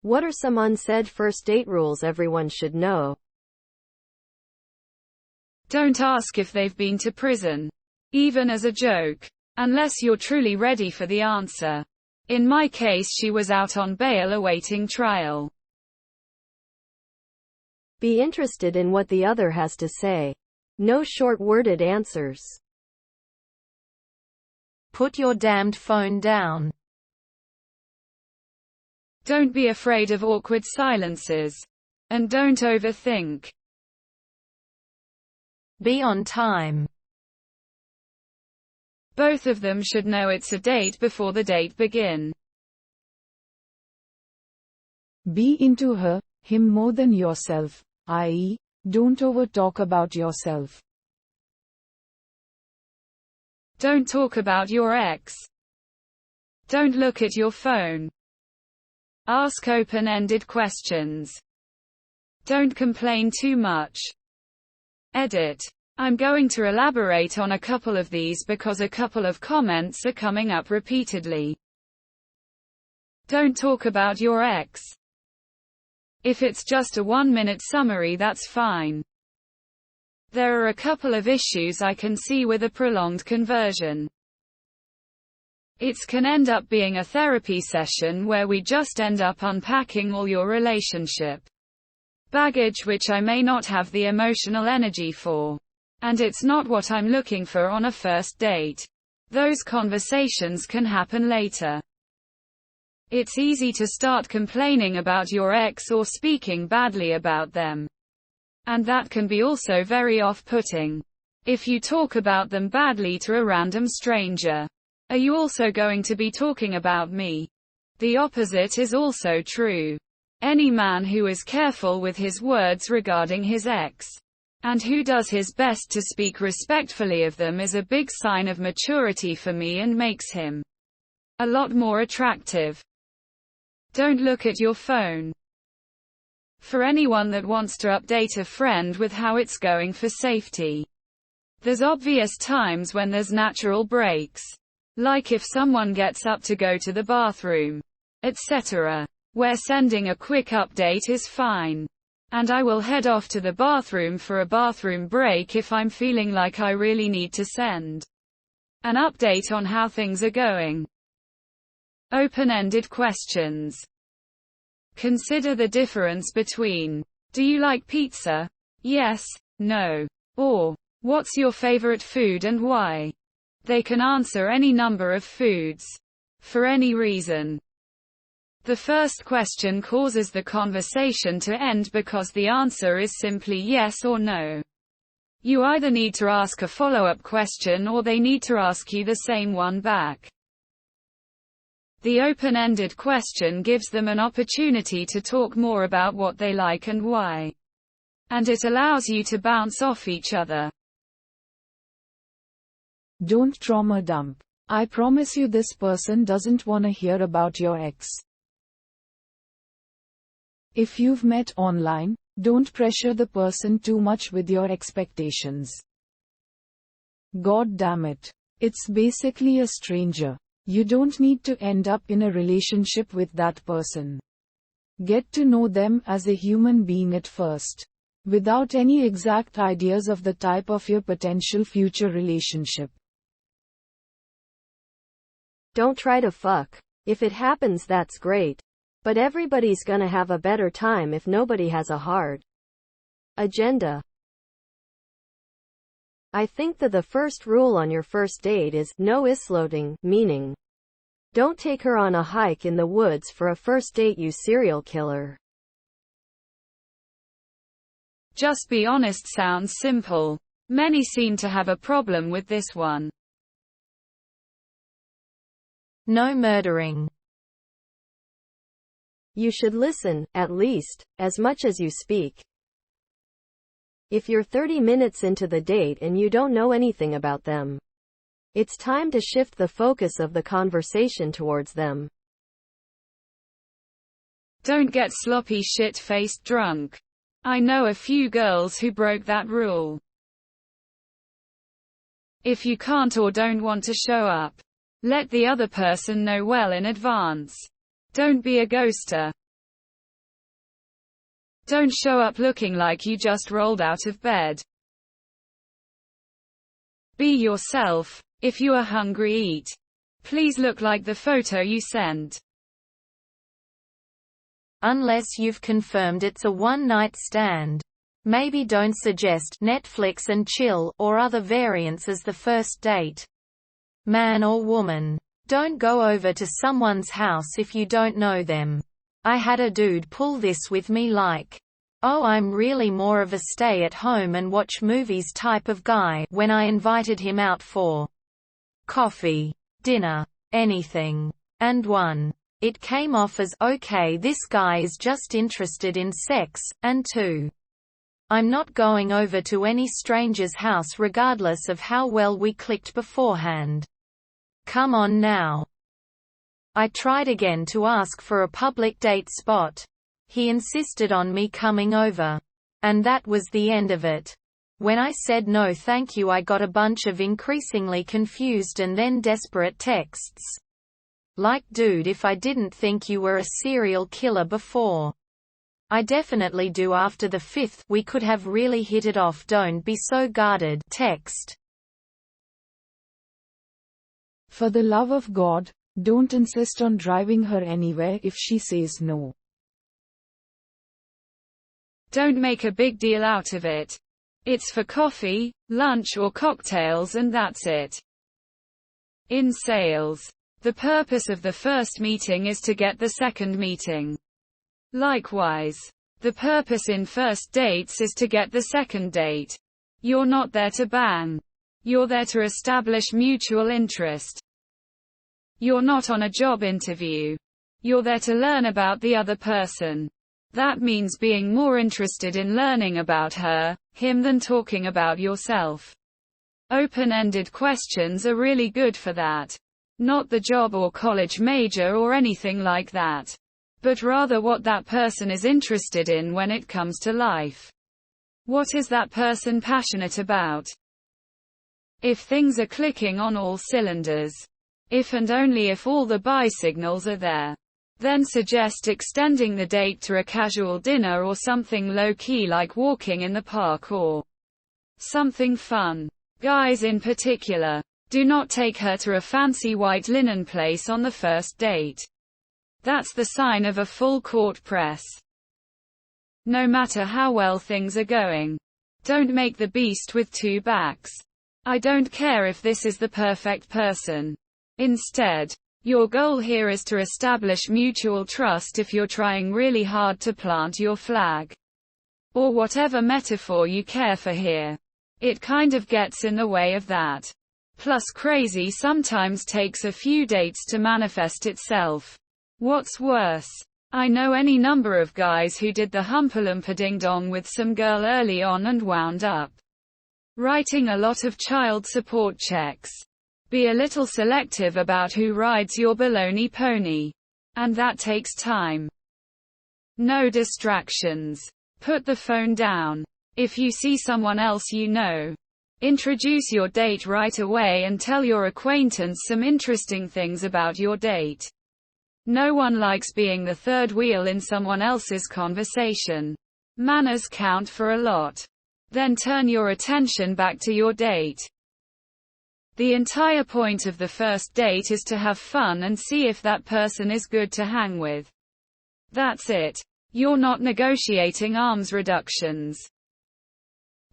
What are some unsaid first date rules everyone should know? Don't ask if they've been to prison, even as a joke, unless you're truly ready for the answer. In my case, she was out on bail awaiting trial. Be interested in what the other has to say. No short-worded answers. Put your damned phone down. Don't be afraid of awkward silences. And don't overthink. Be on time. Both of them should know it's a date before the date begin. Be into her, him more than yourself, i.e., don't over-talk about yourself. Don't talk about your ex. Don't look at your phone. Ask open-ended questions. Don't complain too much. Edit. I'm going to elaborate on a couple of these because a couple of comments are coming up repeatedly. Don't talk about your ex. If it's just a 1-minute summary, that's fine. There are a couple of issues I can see with a prolonged conversion. It can end up being a therapy session where we just end up unpacking all your relationship baggage, which I may not have the emotional energy for. And it's not what I'm looking for on a first date. Those conversations can happen later. It's easy to start complaining about your ex or speaking badly about them. And that can be also very off-putting. If you talk about them badly to a random stranger, are you also going to be talking about me? The opposite is also true. Any man who is careful with his words regarding his ex, and who does his best to speak respectfully of them, is a big sign of maturity for me and makes him a lot more attractive. Don't look at your phone. For anyone that wants to update a friend with how it's going for safety, there's obvious times when there's natural breaks. Like if someone gets up to go to the bathroom, etc., where sending a quick update is fine. And I will head off to the bathroom for a bathroom break if I'm feeling like I really need to send an update on how things are going. Open-ended questions. Consider the difference between, do you like pizza? Yes, no. Or, what's your favorite food and why? They can answer any number of foods. For any reason. The first question causes the conversation to end because the answer is simply yes or no. You either need to ask a follow-up question or they need to ask you the same one back. The open-ended question gives them an opportunity to talk more about what they like and why. And it allows you to bounce off each other. Don't trauma dump. I promise you this person doesn't wanna hear about your ex. If you've met online, don't pressure the person too much with your expectations. God damn it. It's basically a stranger. You don't need to end up in a relationship with that person. Get to know them as a human being at first, without any exact ideas of the type of your potential future relationship. Don't try to fuck. If it happens, that's great. But everybody's gonna have a better time if nobody has a hard agenda. I think that the first rule on your first date is no isloading, meaning don't take her on a hike in the woods for a first date, you serial killer. Just be honest sounds simple. Many seem to have a problem with this one. No murdering. You should listen, at least, as much as you speak. If you're 30 minutes into the date and you don't know anything about them, it's time to shift the focus of the conversation towards them. Don't get sloppy shit-faced drunk. I know a few girls who broke that rule. If you can't or don't want to show up, let the other person know well in advance. Don't be a ghoster. Don't show up looking like you just rolled out of bed. Be yourself. If you are hungry, eat. Please look like the photo you sent. Unless you've confirmed it's a one-night stand. Maybe don't suggest Netflix and chill or other variants as the first date. Man or woman. Don't go over to someone's house if you don't know them. I had a dude pull this with me like, "Oh, I'm really more of a stay-at-home and watch movies type of guy," when I invited him out for coffee, dinner, anything. And one, it came off as, okay, this guy is just interested in sex, and two, I'm not going over to any stranger's house regardless of how well we clicked beforehand. Come on now. I tried again to ask for a public date spot. He insisted on me coming over. And that was the end of it. When I said no thank you, I got a bunch of increasingly confused and then desperate texts. Like, dude, if I didn't think you were a serial killer before, I definitely do after the fifth "we could have really hit it off, don't be so guarded" text. For the love of God, don't insist on driving her anywhere if she says no. Don't make a big deal out of it. It's for coffee, lunch or cocktails and that's it. In sales, the purpose of the first meeting is to get the second meeting. Likewise, the purpose in first dates is to get the second date. You're not there to bang. You're there to establish mutual interest. You're not on a job interview. You're there to learn about the other person. That means being more interested in learning about her, him than talking about yourself. Open-ended questions are really good for that. Not the job or college major or anything like that, but rather what that person is interested in when it comes to life. What is that person passionate about? If things are clicking on all cylinders, if and only if all the buy signals are there, then suggest extending the date to a casual dinner or something low-key like walking in the park or something fun. Guys in particular, do not take her to a fancy white linen place on the first date. That's the sign of a full court press. No matter how well things are going, don't make the beast with two backs. I don't care if this is the perfect person. Instead, your goal here is to establish mutual trust if you're trying really hard to plant your flag. Or whatever metaphor you care for here. It kind of gets in the way of that. Plus, crazy sometimes takes a few dates to manifest itself. What's worse? I know any number of guys who did the Humpalumpa Ding Dong with some girl early on and wound up writing a lot of child support checks. Be a little selective about who rides your baloney pony. And that takes time. No distractions. Put the phone down. If you see someone else you know, introduce your date right away and tell your acquaintance some interesting things about your date. No one likes being the third wheel in someone else's conversation. Manners count for a lot. Then turn your attention back to your date. The entire point of the first date is to have fun and see if that person is good to hang with. That's it. You're not negotiating arms reductions.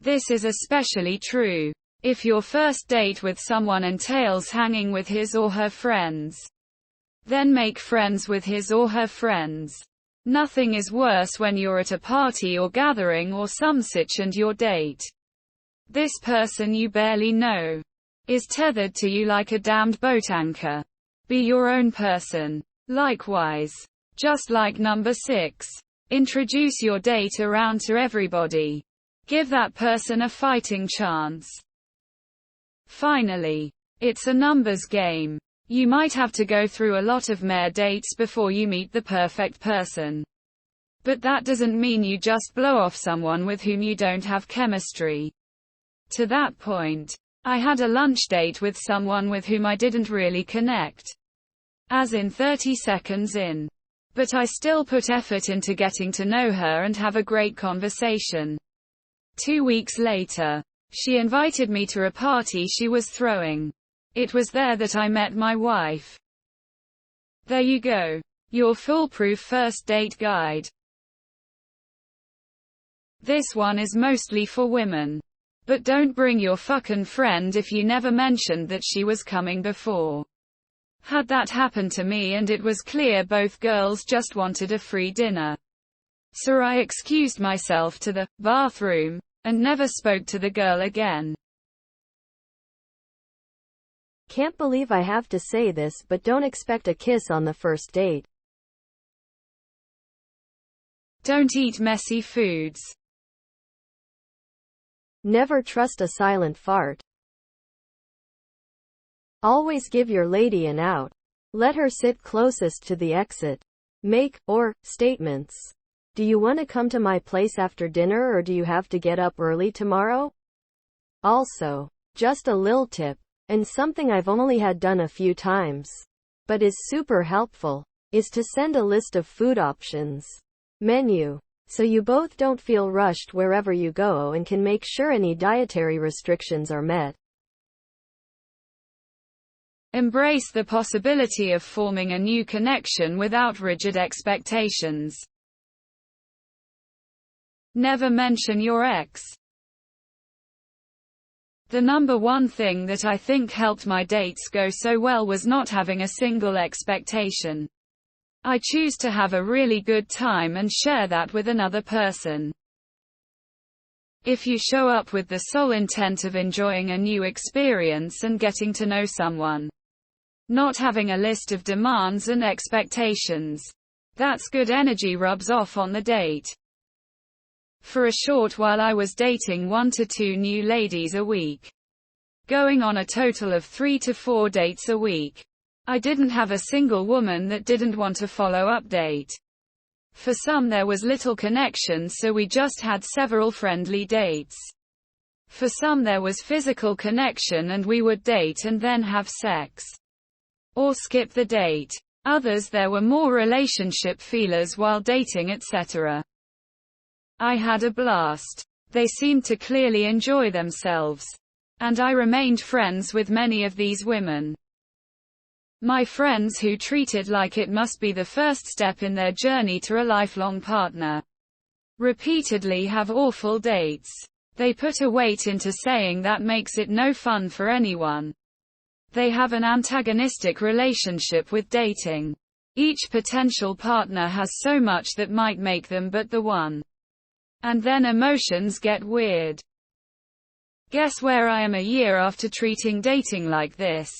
This is especially true if your first date with someone entails hanging with his or her friends. Then make friends with his or her friends. Nothing is worse when you're at a party or gathering or some such and your date, this person you barely know, is tethered to you like a damned boat anchor. Be your own person. Likewise, just like number 6, introduce your date around to everybody. Give that person a fighting chance. Finally, it's a numbers game. You might have to go through a lot of mere dates before you meet the perfect person. But that doesn't mean you just blow off someone with whom you don't have chemistry. To that point, I had a lunch date with someone with whom I didn't really connect. As in 30 seconds in. But I still put effort into getting to know her and have a great conversation. 2 weeks later, she invited me to a party she was throwing. It was there that I met my wife. There you go. Your foolproof first date guide. This one is mostly for women. But don't bring your fucking friend if you never mentioned that she was coming before. Had that happen to me and it was clear both girls just wanted a free dinner. So I excused myself to the bathroom, and never spoke to the girl again. Can't believe I have to say this, but don't expect a kiss on the first date. Don't eat messy foods. Never trust a silent fart. Always give your lady an out. Let her sit closest to the exit. Make, or, statements. Do you want to come to my place after dinner or do you have to get up early tomorrow? Also, just a lil tip, and something I've only had done a few times, but is super helpful, is to send a list of food options. Menu. So you both don't feel rushed wherever you go and can make sure any dietary restrictions are met. Embrace the possibility of forming a new connection without rigid expectations. Never mention your ex. The number one thing that I think helped my dates go so well was not having a single expectation. I choose to have a really good time and share that with another person. If you show up with the sole intent of enjoying a new experience and getting to know someone, not having a list of demands and expectations, that's good energy rubs off on the date. For a short while I was dating 1 to 2 new ladies a week, going on a total of 3 to 4 dates a week. I didn't have a single woman that didn't want a follow-up date. For some there was little connection, so we just had several friendly dates. For some there was physical connection and we would date and then have sex. Or skip the date. Others there were more relationship feelers while dating, etc. I had a blast. They seemed to clearly enjoy themselves. And I remained friends with many of these women. My friends who treat it like it must be the first step in their journey to a lifelong partner repeatedly have awful dates. They put a weight into saying that makes it no fun for anyone. They have an antagonistic relationship with dating. Each potential partner has so much that might make them but the one. And then emotions get weird. Guess where I am a year after treating dating like this?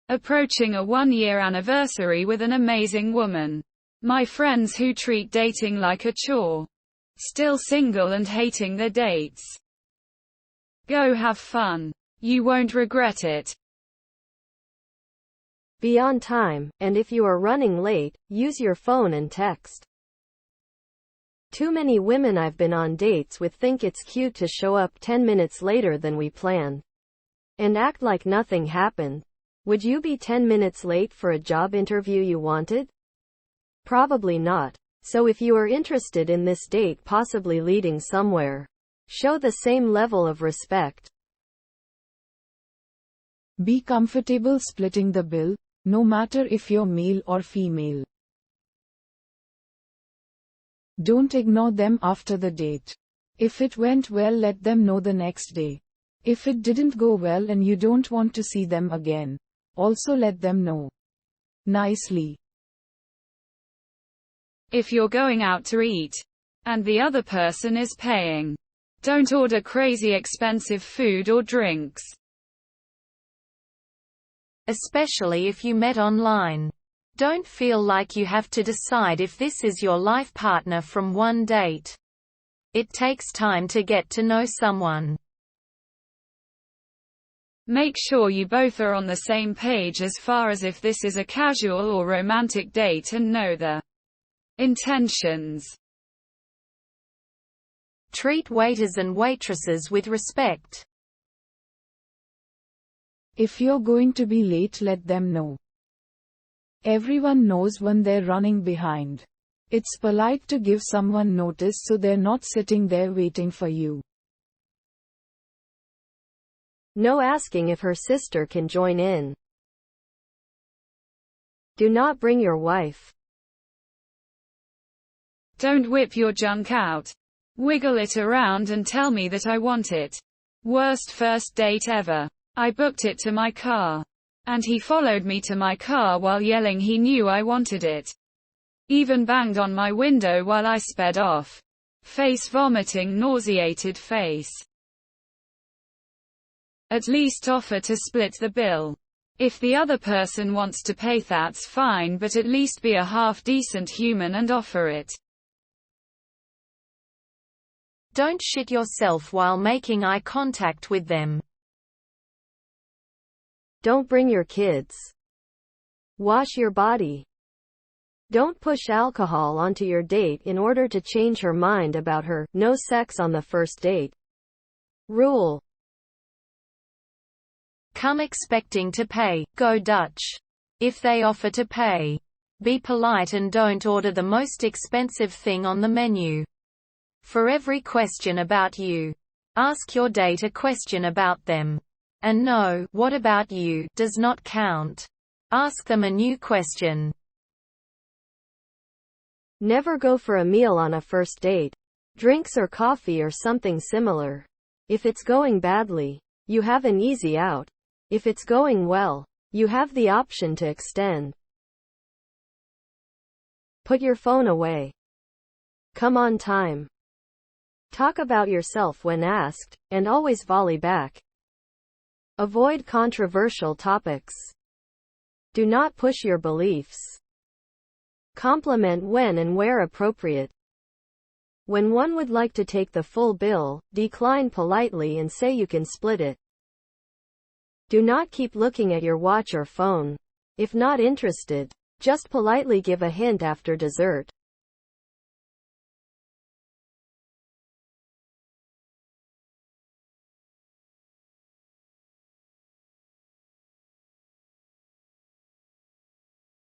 Approaching a 1-year anniversary with an amazing woman. My friends who treat dating like a chore. Still single and hating their dates. Go have fun. You won't regret it. Be on time, and if you are running late, use your phone and text. Too many women I've been on dates with think it's cute to show up 10 minutes later than we planned. And act like nothing happened. Would you be 10 minutes late for a job interview you wanted? Probably not. So if you are interested in this date possibly leading somewhere, show the same level of respect. Be comfortable splitting the bill, no matter if you're male or female. Don't ignore them after the date. If it went well, let them know the next day. If it didn't go well and you don't want to see them again, also let them know nicely. If you're going out to eat, and the other person is paying, don't order crazy expensive food or drinks. Especially if you met online. Don't feel like you have to decide if this is your life partner from one date. It takes time to get to know someone. Make sure you both are on the same page as far as if this is a casual or romantic date and know the intentions. Treat waiters and waitresses with respect. If you're going to be late, let them know. Everyone knows when they're running behind. It's polite to give someone notice so they're not sitting there waiting for you. No asking if her sister can join in. Do not bring your wife. Don't whip your junk out. Wiggle it around and tell me that I want it. Worst first date ever. I booked it to my car. And he followed me to my car while yelling he knew I wanted it. Even banged on my window while I sped off. Face vomiting, nauseated face. At least offer to split the bill. If the other person wants to pay, that's fine, but at least be a half-decent human and offer it. Don't shit yourself while making eye contact with them. Don't bring your kids. Wash your body. Don't push alcohol onto your date in order to change her mind about her. No sex on the first date. Rule. Come expecting to pay. Go Dutch. If they offer to pay, be polite and don't order the most expensive thing on the menu. For every question about you, ask your date a question about them. And no, what about you, does not count. Ask them a new question. Never go for a meal on a first date. Drinks or coffee or something similar. If it's going badly, you have an easy out. If it's going well, you have the option to extend. Put your phone away. Come on time. Talk about yourself when asked, and always volley back. Avoid controversial topics. Do not push your beliefs. Compliment when and where appropriate. When one would like to take the full bill, decline politely and say you can split it. Do not keep looking at your watch or phone. If not interested, just politely give a hint after dessert.